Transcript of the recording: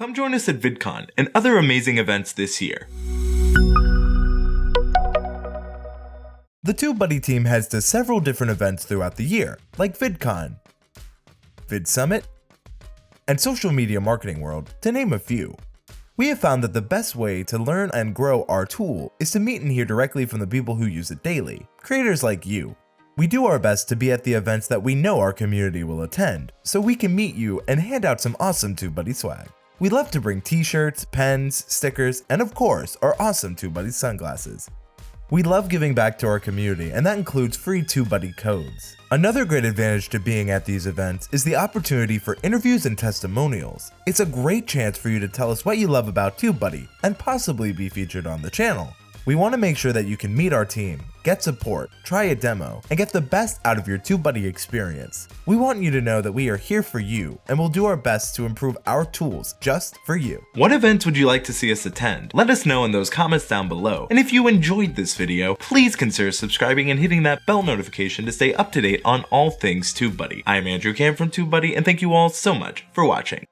Come join us at VidCon and other amazing events this year. The TubeBuddy team heads to several different events throughout the year, like VidCon, VidSummit, and Social Media Marketing World, to name a few. We have found that the best way to learn and grow our tool is to meet and hear directly from the people who use it daily, creators like you. We do our best to be at the events that we know our community will attend, so we can meet you and hand out some awesome TubeBuddy swag. We love to bring t-shirts, pens, stickers, and of course, our awesome TubeBuddy sunglasses. We love giving back to our community, and that includes free TubeBuddy codes. Another great advantage to being at these events is the opportunity for interviews and testimonials. It's a great chance for you to tell us what you love about TubeBuddy and possibly be featured on the channel. We want to make sure that you can meet our team, get support, try a demo, and get the best out of your TubeBuddy experience. We want you to know that we are here for you and will do our best to improve our tools just for you. What events would you like to see us attend? Let us know in those comments down below. And if you enjoyed this video, please consider subscribing and hitting that bell notification to stay up to date on all things TubeBuddy. I'm Andrew Cam from TubeBuddy, and thank you all so much for watching.